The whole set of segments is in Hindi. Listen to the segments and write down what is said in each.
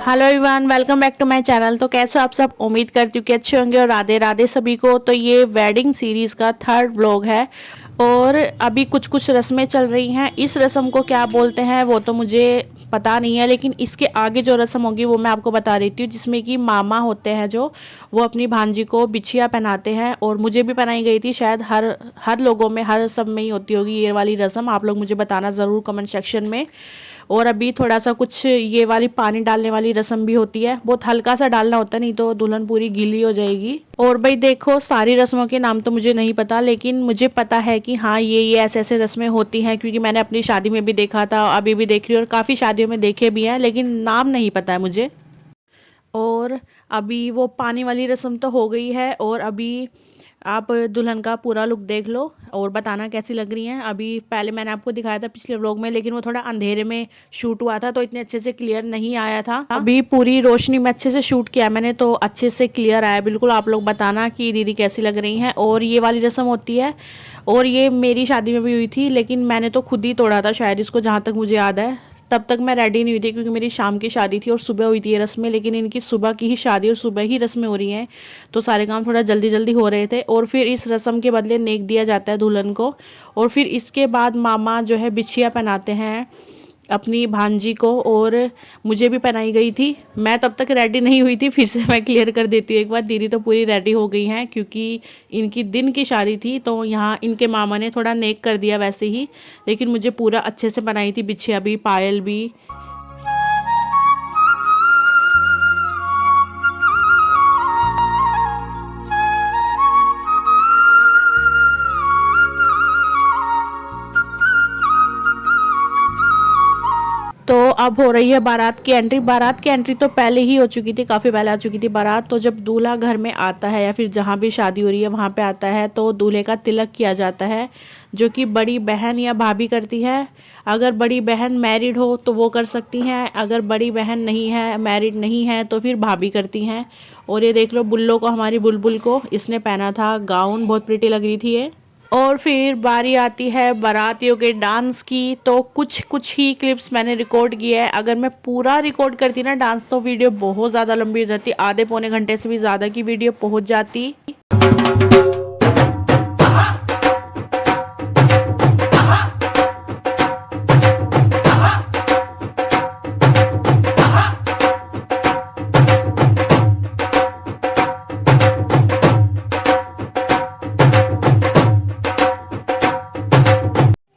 Hello everyone, welcome back to my channel. तो कैसे हो आप सब? उम्मीद करती हूँ कि अच्छे होंगे और राधे राधे सभी को। तो ये वेडिंग सीरीज़ का थर्ड व्लॉग है और अभी कुछ कुछ रस्में चल रही हैं। इस रस्म को क्या बोलते हैं वो तो मुझे पता नहीं है, लेकिन इसके आगे जो रस्म होगी वो मैं आपको बता देती हूँ, जिसमें कि मामा होते हैं जो वो अपनी भांजी को बिछिया पहनाते हैं। और मुझे भी पहनाई गई थी, शायद हर लोगों में, हर सब में ही होती होगी ये वाली रस्म। आप लोग मुझे बताना ज़रूर कमेंट सेक्शन में। और अभी थोड़ा सा कुछ ये वाली पानी डालने वाली रस्म भी होती है, बहुत हल्का सा डालना होता है, नहीं तो दुल्हन पूरी गीली हो जाएगी। और भाई देखो, सारी रस्मों के नाम तो मुझे नहीं पता, लेकिन मुझे पता है कि हाँ ये ऐसे ऐसे रस्में होती हैं, क्योंकि मैंने अपनी शादी में भी देखा था, अभी भी देख रही हूँ और काफ़ी शादियों में देखे भी हैं, लेकिन नाम नहीं पता है मुझे। और अभी वो पानी वाली रस्म तो हो गई है और अभी आप दुल्हन का पूरा लुक देख लो और बताना कैसी लग रही हैं। अभी पहले मैंने आपको दिखाया था पिछले व्लॉग में, लेकिन वो थोड़ा अंधेरे में शूट हुआ था तो इतने अच्छे से क्लियर नहीं आया था। अभी पूरी रोशनी में अच्छे से शूट किया मैंने तो अच्छे से क्लियर आया बिल्कुल। आप लोग बताना कि दीदी कैसी लग रही हैं। और ये वाली रस्म होती है और ये मेरी शादी में भी हुई थी, लेकिन मैंने तो खुद ही तोड़ा था शायद इसको, जहाँ तक मुझे याद है। तब तक मैं रेडी नहीं हुई थी क्योंकि मेरी शाम की शादी थी और सुबह हुई थी ये रस्में, लेकिन इनकी सुबह की ही शादी और सुबह ही रस्में हो रही हैं, तो सारे काम थोड़ा जल्दी जल्दी हो रहे थे। और फिर इस रस्म के बदले नेक दिया जाता है दुल्हन को। और फिर इसके बाद मामा जो है बिछिया पहनाते हैं अपनी भांजी को, और मुझे भी पहनाई गई थी। मैं तब तक रेडी नहीं हुई थी, फिर से मैं क्लियर कर देती हूँ एक बार। दीदी तो पूरी रेडी हो गई हैं क्योंकि इनकी दिन की शादी थी, तो यहाँ इनके मामा ने थोड़ा नेक कर दिया वैसे ही, लेकिन मुझे पूरा अच्छे से बनाई थी बिछिया भी, पायल भी। तो अब हो रही है बारात की एंट्री। बारात की एंट्री तो पहले ही हो चुकी थी, काफ़ी पहले आ चुकी थी बारात। तो जब दूल्हा घर में आता है या फिर जहाँ भी शादी हो रही है वहाँ पे आता है, तो दूल्हे का तिलक किया जाता है, जो कि बड़ी बहन या भाभी करती है। अगर बड़ी बहन मैरिड हो तो वो कर सकती हैं, अगर बड़ी बहन नहीं है, मैरिड नहीं है, तो फिर भाभी करती हैं। और ये देख लो बुल्लो को, हमारी बुलबुल को, इसने पहना था गाउन, बहुत प्रिटी लग रही थी ये। और फिर बारी आती है बारातियों के डांस की। तो कुछ कुछ ही क्लिप्स मैंने रिकॉर्ड किया है। अगर मैं पूरा रिकॉर्ड करती ना डांस तो वीडियो बहुत ज़्यादा लंबी हो जाती, आधे पौने घंटे से भी ज़्यादा की वीडियो पहुंच जाती।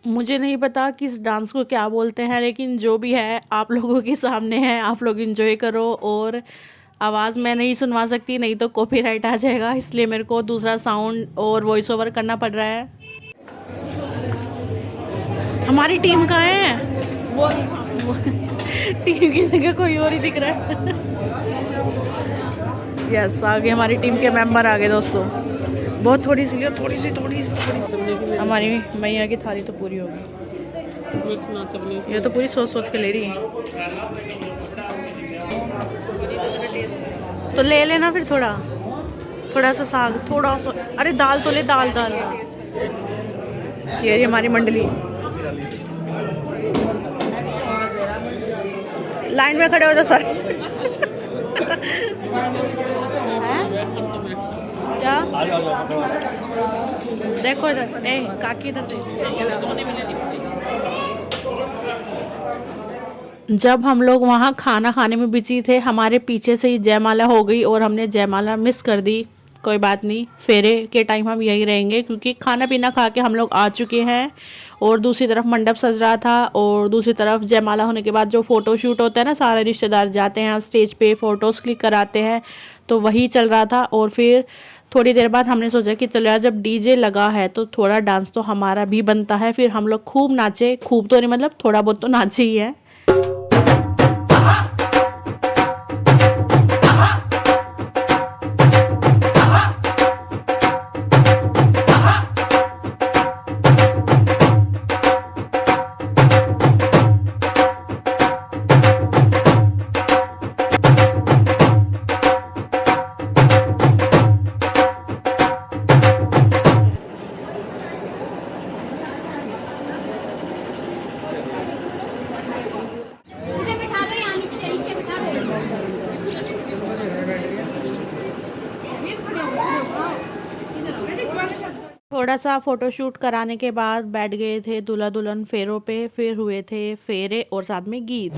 मुझे नहीं पता कि इस डांस को क्या बोलते हैं, लेकिन जो भी है आप लोगों के सामने है, आप लोग एंजॉय करो। और आवाज़ मैं नहीं सुनवा सकती, नहीं तो कॉपीराइट आ जाएगा, इसलिए मेरे को दूसरा साउंड और वॉइस ओवर करना पड़ रहा है। हमारी टीम कहाँ है? टीम की जगह कोई और ही दिख रहा है। यस, आगे हमारी टीम के मेंबर आ गए दोस्तों। बहुत थोड़ी सी थोड़ी सी हमारी मैया की थाली तो पूरी होगी। ये तो पूरी सोच सोच के ले रही है, तो ले लेना फिर थोड़ा सा साग, थोड़ा सा। अरे दाल तो ले, दाल। ये हमारी मंडली लाइन में खड़े हो जाओ सारे। क्या देखो इधर, काकी इधर जब हम लोग वहाँ खाना खाने में बिजी थे, हमारे पीछे से ही जयमाला हो गई और हमने जयमाला मिस कर दी। कोई बात नहीं, फेरे के टाइम हम यही रहेंगे, क्योंकि खाना पीना खा के हम लोग आ चुके हैं। और दूसरी तरफ मंडप सज रहा था और दूसरी तरफ जयमाला होने के बाद जो फ़ोटो शूट होता है ना, सारे रिश्तेदार जाते हैं स्टेज पे फ़ोटोज़ क्लिक कराते हैं, तो वही चल रहा था। और फिर थोड़ी देर बाद हमने सोचा कि चलो यार, जब डीजे लगा है तो थोड़ा डांस तो हमारा भी बनता है। फिर हम लोग खूब नाचे, खूब तो नहीं मतलब थोड़ा बहुत तो नाचे ही है। थोड़ा सा फोटोशूट कराने के बाद बैठ गए थे दूल्हा दुल्हन फेरों पे, फिर हुए थे फेरे और साथ में गीत।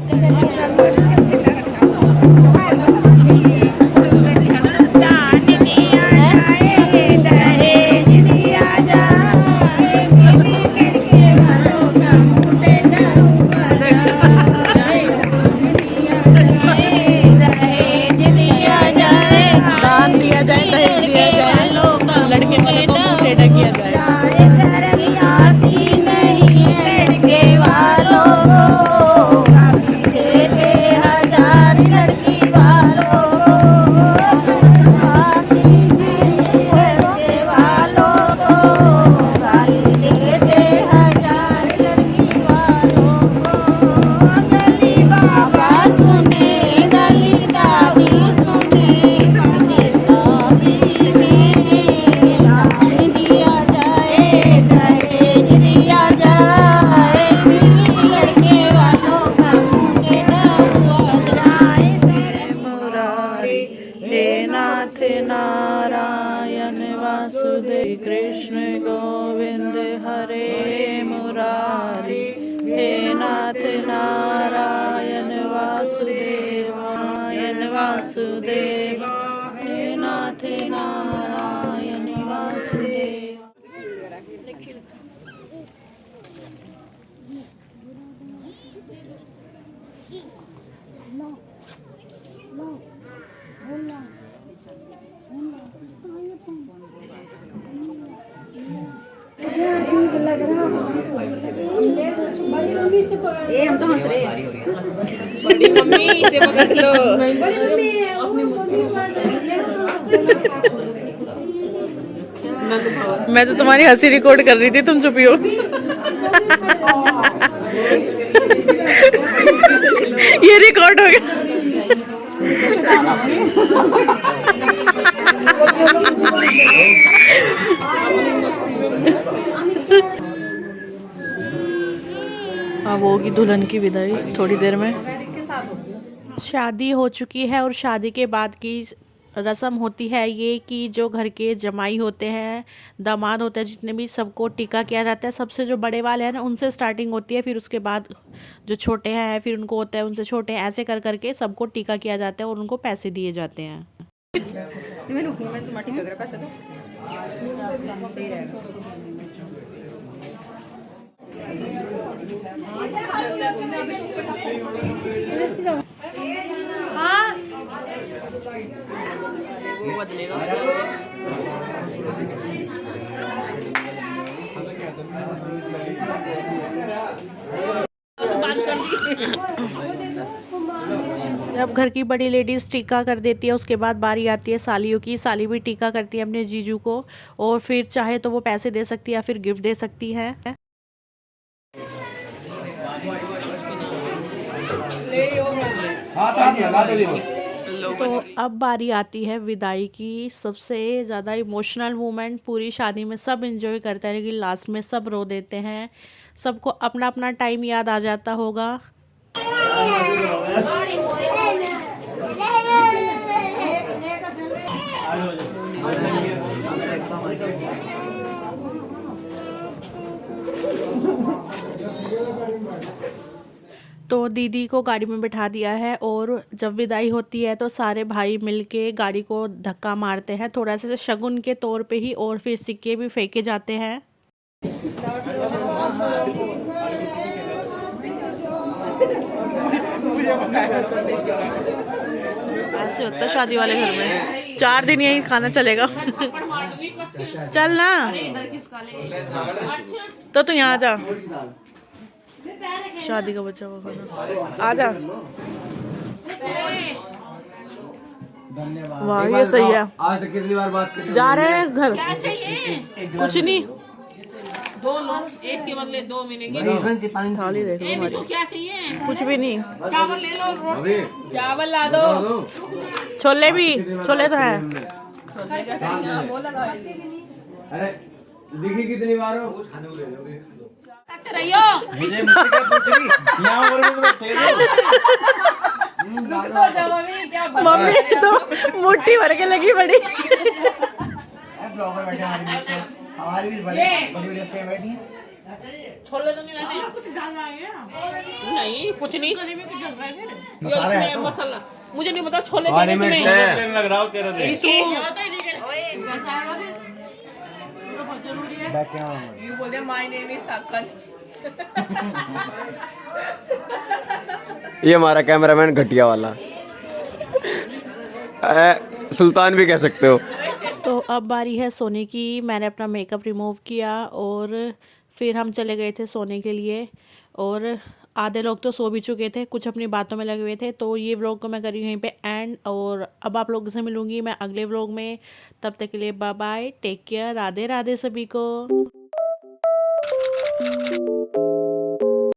नारायण वासुदेव कृष्ण गोविंद हरे मुरारी, हे नाथ नारायण वासुदेव वासुदेव, हे नाथ नारायण वासुदेव। ये हम तो हंस रहे हैं। बड़ी मम्मी इसे पकड़ लो। मैं तो तुम्हारी हंसी रिकॉर्ड कर रही थी, तुम चुपी हो। ये रिकॉर्ड हो गया। अब होगी दुल्हन की विदाई थोड़ी देर में। शादी हो चुकी है और शादी के बाद की रस्म होती है ये कि जो घर के जमाई होते हैं, दामाद होते हैं, जितने भी, सबको टीका किया जाता है। सबसे जो बड़े वाले हैं ना, उनसे स्टार्टिंग होती है, फिर उसके बाद जो छोटे हैं, फिर उनको होता है उनसे छोटे, ऐसे कर करके सबको टीका किया जाता है और उनको पैसे दिए जाते हैं। वो बदलेगा जब घर की बड़ी लेडीज टीका कर देती है, उसके बाद बारी आती है सालियों की। साली भी टीका करती है अपने जीजू को, और फिर चाहे तो वो पैसे दे सकती है या फिर गिफ्ट दे सकती है। तो अब बारी आती है विदाई की। सबसे ज़्यादा इमोशनल मोमेंट पूरी शादी में सब एंजॉय करते हैं, लेकिन लास्ट में सब रो देते हैं। सबको अपना अपना टाइम याद आ जाता होगा। तो दीदी को गाड़ी में बिठा दिया है, और जब विदाई होती है तो सारे भाई मिलके गाड़ी को धक्का मारते हैं, थोड़ा सा शगुन के तौर पे ही, और फिर सिक्के भी फेंके जाते हैं। ऐसे होता है शादी वाले घर में, 4 दिन यही खाना चलेगा। चल ना, तो तू यहाँ जा, शादी का बच्चा वो खाना आ जा। वाह ये सही है। आज तक कितनी बार बात करी? जा रहे हैं घर। क्या चाहिए? कुछ नहीं, 2 लो, एक के बदले 2 मिलेंगे। थाली देख लो हमारी। क्या चाहिए? कुछ भी नहीं। चावल ले लो, चावल ला दो। छोले भी, छोले तो है। अरे लिखी कितनी बार हो? मम्मी तो मुट्ठी भर के लगी बड़ी। हमारी भी बड़ी बड़ी बड़ी हस्तियां बैठी हैं। छोले तो नहीं लाने कुछ डालना है नहीं कुछ नहीं गले में कुछ जल रहा है फिर मसाला है इसमें तो मसाला मुझे नहीं पता छोले पानी देने में तुम्हें है। लग रहा हो तेरा देख। इशू ये होता ही नहीं कि कैसा आएगा फिर ये तो बहुत जरूरी है बैठ के वहाँ यू बोले माय नेम इज साकन ये हमारा कैमरामैन घटिया वाला सुल्तान भी कह सकते हो। तो अब बारी है सोने की। मैंने अपना मेकअप रिमूव किया और फिर हम चले गए थे सोने के लिए और आधे लोग तो सो भी चुके थे, कुछ अपनी बातों में लगे हुए थे। तो ये व्लॉग को मैं कर रही हूँ यहीं पे एंड और अब आप लोगों से मिलूंगी मैं अगले व्लॉग में। तब तक के लिए bye bye, take care, Radhe Radhe सभी को।